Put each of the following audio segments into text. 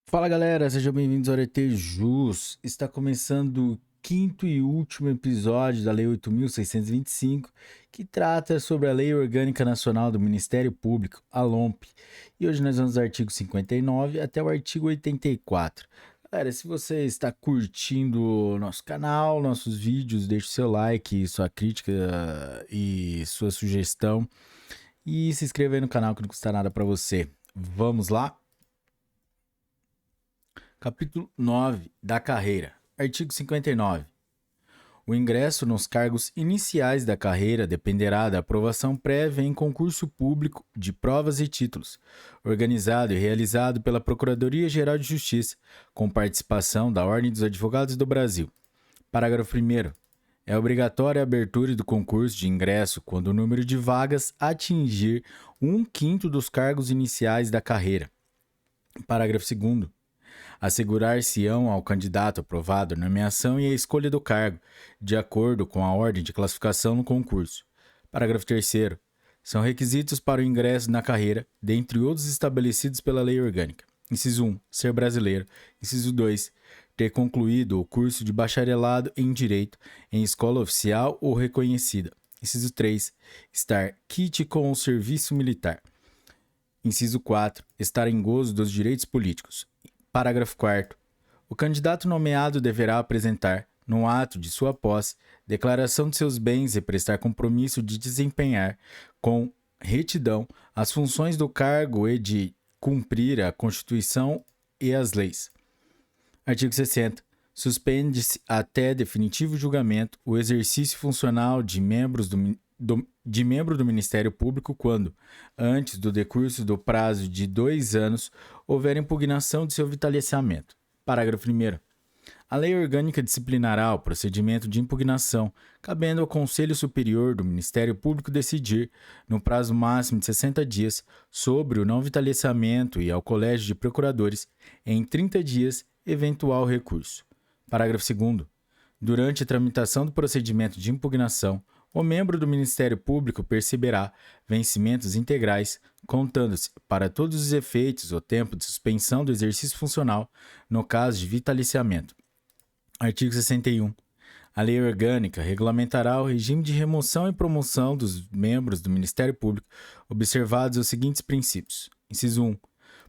Fala galera, sejam bem-vindos ao ET Jus. Está começando o quinto e último episódio da Lei 8.625, que trata sobre a Lei Orgânica Nacional do Ministério Público, a LOMP. E hoje nós vamos do artigo 59 até o artigo 84. Galera, se você está curtindo o nosso canal, nossos vídeos, deixe seu like, sua crítica e sua sugestão. E se inscreva aí no canal que não custa nada para você. Vamos lá? Capítulo 9 da carreira. Artigo 59. O ingresso nos cargos iniciais da carreira dependerá da aprovação prévia em concurso público de provas e títulos, organizado e realizado pela Procuradoria-Geral de Justiça, com participação da Ordem dos Advogados do Brasil. Parágrafo 1º. É obrigatória a abertura do concurso de ingresso quando o número de vagas atingir 1/5 dos cargos iniciais da carreira. Parágrafo 2º. Assegurar-se-ão ao candidato aprovado a nomeação e a escolha do cargo, de acordo com a ordem de classificação no concurso. Parágrafo 3º. São requisitos para o ingresso na carreira, dentre outros estabelecidos pela Lei Orgânica. Inciso 1. Ser brasileiro. Inciso 2. Ter concluído o curso de bacharelado em Direito em escola oficial ou reconhecida. Inciso 3. Estar quite com o serviço militar. Inciso 4. Estar em gozo dos direitos políticos. Parágrafo 4º. O candidato nomeado deverá apresentar, no ato de sua posse, declaração de seus bens e prestar compromisso de desempenhar, com retidão, as funções do cargo e de cumprir a Constituição e as leis. Artigo 60. Suspende-se até definitivo julgamento o exercício funcional de membro do Ministério Público quando, antes do decurso do prazo de 2 anos, houver impugnação de seu vitaliciamento. Parágrafo 1º. A lei orgânica disciplinará o procedimento de impugnação, cabendo ao Conselho Superior do Ministério Público decidir, no prazo máximo de 60 dias, sobre o não vitaliciamento e ao Colégio de Procuradores, em 30 dias, eventual recurso. Parágrafo 2º. Durante a tramitação do procedimento de impugnação, o membro do Ministério Público perceberá vencimentos integrais, contando-se, para todos os efeitos, o tempo de suspensão do exercício funcional, no caso de vitaliciamento. Artigo 61. A lei orgânica regulamentará o regime de remoção e promoção dos membros do Ministério Público, observados os seguintes princípios. Inciso 1.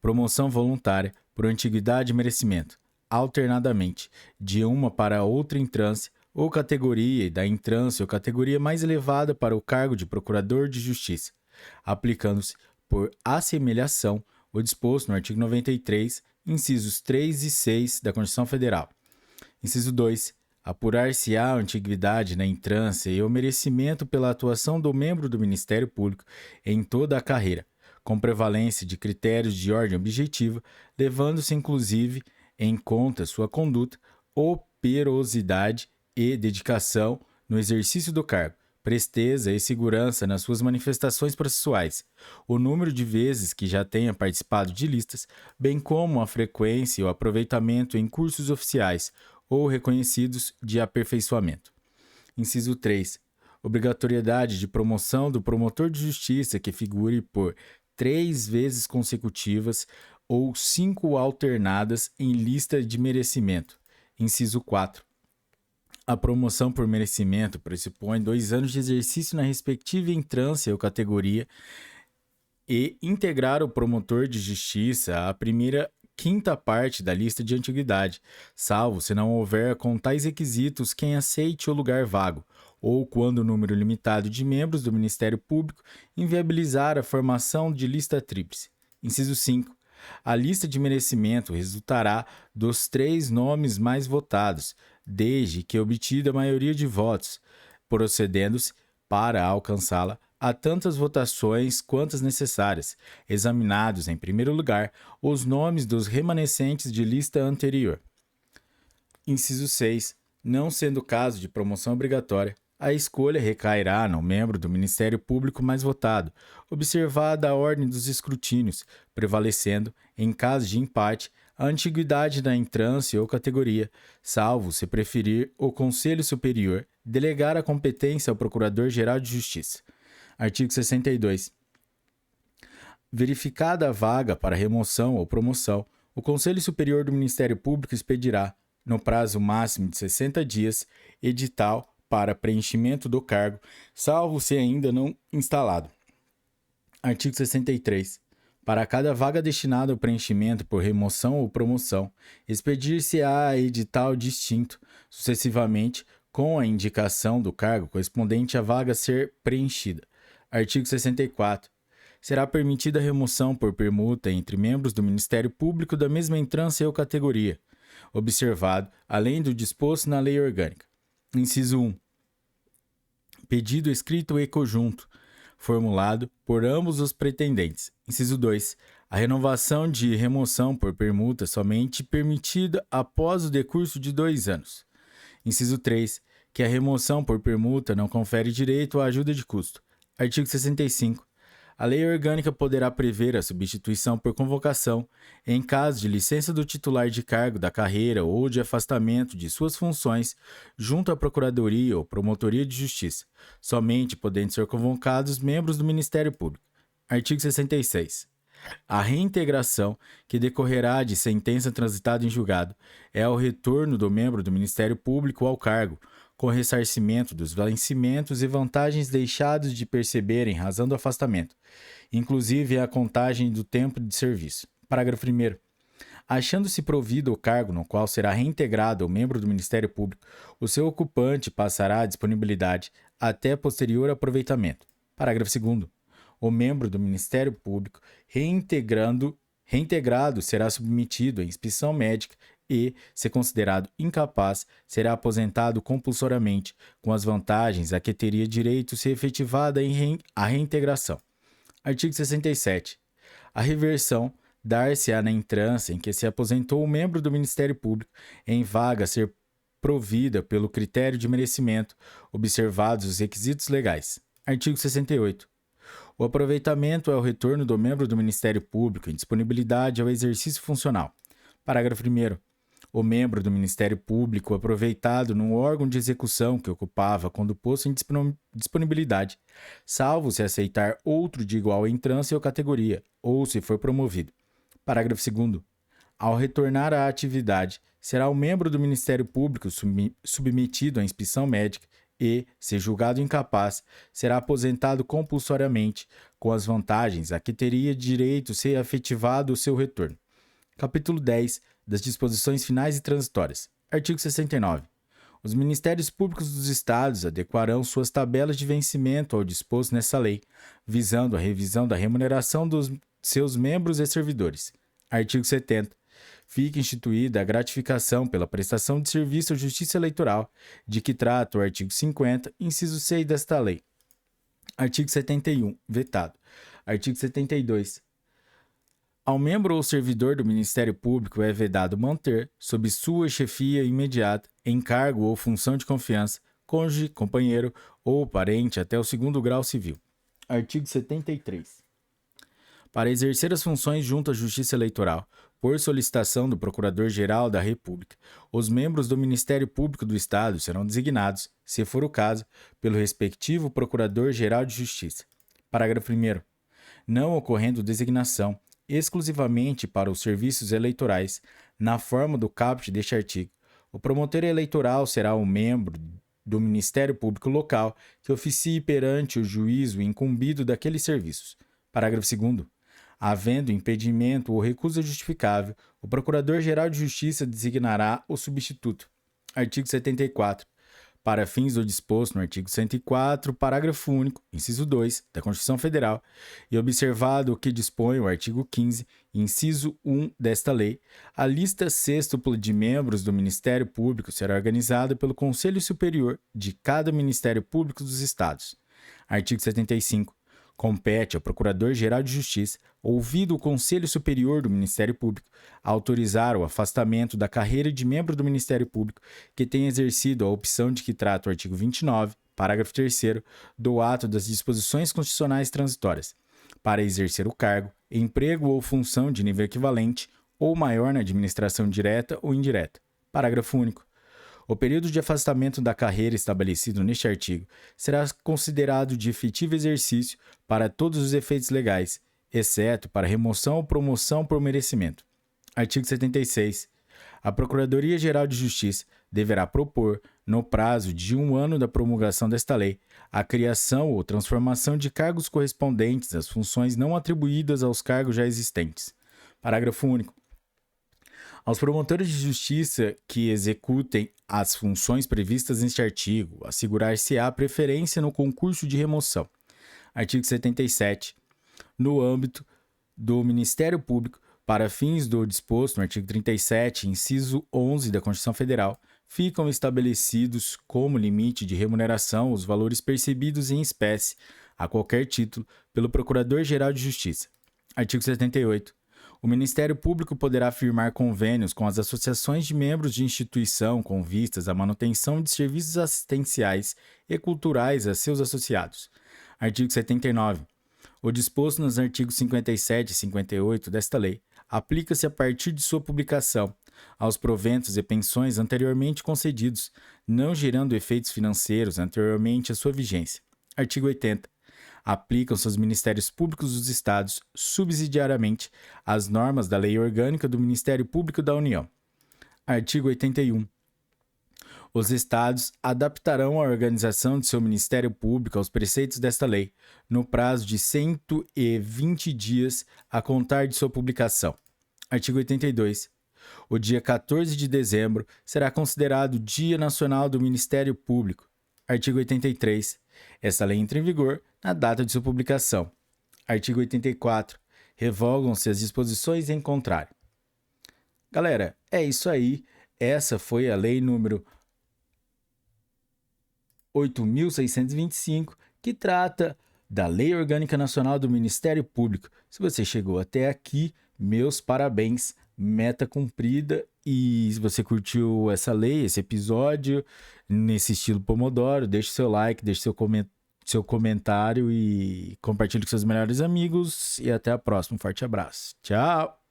Promoção voluntária, por antiguidade e merecimento, alternadamente, de uma para outra entrância, ou categoria e da entrância ou categoria mais elevada para o cargo de Procurador de Justiça, aplicando-se, por assemelhação, o disposto no artigo 93, incisos 3 e 6 da Constituição Federal. Inciso 2. Apurar-se-á a antiguidade na entrância e o merecimento pela atuação do membro do Ministério Público em toda a carreira, com prevalência de critérios de ordem objetiva, levando-se inclusive em conta sua conduta, operosidade e dedicação no exercício do cargo, presteza e segurança nas suas manifestações processuais, o número de vezes que já tenha participado de listas, bem como a frequência e o aproveitamento em cursos oficiais ou reconhecidos de aperfeiçoamento. Inciso 3. Obrigatoriedade de promoção do promotor de justiça que figure por 3 vezes consecutivas ou 5 alternadas em lista de merecimento. Inciso 4. A promoção por merecimento pressupõe 2 anos de exercício na respectiva entrância ou categoria e integrar o promotor de justiça à primeira quinta parte da lista de antiguidade, salvo se não houver com tais requisitos quem aceite o lugar vago, ou quando o número limitado de membros do Ministério Público inviabilizar a formação de lista tríplice. Inciso 5. A lista de merecimento resultará dos 3 nomes mais votados, desde que obtida a maioria de votos, procedendo-se, para alcançá-la, a tantas votações quantas necessárias, examinados, em primeiro lugar, os nomes dos remanescentes de lista anterior. Inciso 6. Não sendo caso de promoção obrigatória, a escolha recairá no membro do Ministério Público mais votado, observada a ordem dos escrutínios, prevalecendo, em caso de empate, a antiguidade da entrância ou categoria, salvo se preferir o Conselho Superior delegar a competência ao Procurador-Geral de Justiça. Artigo 62. Verificada a vaga para remoção ou promoção, O Conselho Superior do Ministério Público expedirá, no prazo máximo de 60 dias, edital para preenchimento do cargo, salvo se ainda não instalado. Artigo 63. Para cada vaga destinada ao preenchimento por remoção ou promoção, expedir-se-á edital distinto, sucessivamente, com a indicação do cargo correspondente à vaga a ser preenchida. Artigo 64. Será permitida a remoção por permuta entre membros do Ministério Público da mesma entrância ou categoria, observado, além do disposto na Lei Orgânica. Inciso 1. Pedido escrito e conjunto, formulado por ambos os pretendentes. Inciso 2. A renovação de remoção por permuta somente permitida após o decurso de 2 anos. Inciso 3. Que a remoção por permuta não confere direito à ajuda de custo. Artigo 65. A lei orgânica poderá prever a substituição por convocação, em caso de licença do titular de cargo da carreira ou de afastamento de suas funções junto à Procuradoria ou Promotoria de Justiça, somente podendo ser convocados membros do Ministério Público. Artigo 66. A reintegração, que decorrerá de sentença transitada em julgado, é o retorno do membro do Ministério Público ao cargo, com ressarcimento dos vencimentos e vantagens deixados de perceber em razão do afastamento, inclusive a contagem do tempo de serviço. Parágrafo 1º. Achando-se provido o cargo no qual será reintegrado o membro do Ministério Público, o seu ocupante passará à disponibilidade até posterior aproveitamento. Parágrafo 2º. O membro do Ministério Público reintegrado será submetido à inspeção médica e, se considerado incapaz, será aposentado compulsoriamente, com as vantagens a que teria direito se efetivada a reintegração. Artigo 67. A reversão dar-se-á na entrância em que se aposentou o membro do Ministério Público em vaga a ser provida pelo critério de merecimento, observados os requisitos legais. Artigo 68. O aproveitamento é o retorno do membro do Ministério Público em disponibilidade ao exercício funcional. Parágrafo 1º. O membro do Ministério Público aproveitado no órgão de execução que ocupava quando posto em disponibilidade, salvo se aceitar outro de igual entrância ou categoria, ou se for promovido. Parágrafo 2º. Ao retornar à atividade, será o membro do Ministério Público submetido à inspeção médica e, se julgado incapaz, será aposentado compulsoriamente, com as vantagens a que teria direito se efetivado o seu retorno. Capítulo 10 das disposições finais e transitórias. Artigo 69. Os Ministérios Públicos dos Estados adequarão suas tabelas de vencimento ao disposto nessa lei, visando a revisão da remuneração dos seus membros e servidores. Artigo 70. Fica instituída a gratificação pela prestação de serviço à Justiça Eleitoral, de que trata o artigo 50, inciso 6 desta lei. Artigo 71. Vetado. Artigo 72. Ao membro ou servidor do Ministério Público é vedado manter, sob sua chefia imediata, encargo ou função de confiança, cônjuge, companheiro ou parente até o 2º grau civil. Artigo 73. Para exercer as funções junto à Justiça Eleitoral, por solicitação do Procurador-Geral da República, os membros do Ministério Público do Estado serão designados, se for o caso, pelo respectivo Procurador-Geral de Justiça. Parágrafo 1º. Não ocorrendo designação exclusivamente para os serviços eleitorais, na forma do caput deste artigo, o promotor eleitoral será um membro do Ministério Público local que oficie perante o juízo incumbido daqueles serviços. Parágrafo 2º. Havendo impedimento ou recusa justificável, o Procurador-Geral de Justiça designará o substituto. Artigo 74. Para fins do disposto no artigo 104, parágrafo único, inciso 2, da Constituição Federal, e observado o que dispõe o artigo 15, inciso 1 desta lei, a lista sextupla de membros do Ministério Público será organizada pelo Conselho Superior de cada Ministério Público dos Estados. Artigo 75. Compete ao Procurador-Geral de Justiça, ouvido o Conselho Superior do Ministério Público, a autorizar o afastamento da carreira de membro do Ministério Público que tenha exercido a opção de que trata o artigo 29, parágrafo 3º, do ato das disposições constitucionais transitórias, para exercer o cargo, emprego ou função de nível equivalente ou maior na administração direta ou indireta. Parágrafo único. O período de afastamento da carreira estabelecido neste artigo será considerado de efetivo exercício para todos os efeitos legais, exceto para remoção ou promoção por merecimento. Artigo 76. A Procuradoria-Geral de Justiça deverá propor, no prazo de 1 ano da promulgação desta lei, a criação ou transformação de cargos correspondentes às funções não atribuídas aos cargos já existentes. Parágrafo único. Aos promotores de justiça que executem as funções previstas neste artigo, assegurar-se-á preferência no concurso de remoção. Artigo 77. No âmbito do Ministério Público, para fins do disposto no artigo 37, inciso 11 da Constituição Federal, ficam estabelecidos como limite de remuneração os valores percebidos em espécie, a qualquer título, pelo Procurador-Geral de Justiça. Artigo 78. O Ministério Público poderá firmar convênios com as associações de membros de instituição com vistas à manutenção de serviços assistenciais e culturais a seus associados. Artigo 79. O disposto nos artigos 57 e 58 desta lei aplica-se a partir de sua publicação aos proventos e pensões anteriormente concedidos, não gerando efeitos financeiros anteriormente à sua vigência. Artigo 80. Aplicam-se aos Ministérios Públicos dos Estados, subsidiariamente, as normas da Lei Orgânica do Ministério Público da União. Artigo 81. Os Estados adaptarão a organização de seu Ministério Público aos preceitos desta lei, no prazo de 120 dias a contar de sua publicação. Artigo 82. O dia 14 de dezembro será considerado Dia Nacional do Ministério Público. Artigo 83. Esta lei entra em vigor na data de sua publicação. Artigo 84. Revogam-se as disposições em contrário. Galera, é isso aí. Essa foi a lei número 8.625, que trata da Lei Orgânica Nacional do Ministério Público. Se você chegou até aqui, meus parabéns, meta cumprida. E se você curtiu essa lei, esse episódio, nesse estilo Pomodoro, deixe seu like, deixe seu comentário e compartilhe com seus melhores amigos. E até a próxima. Um forte abraço. Tchau!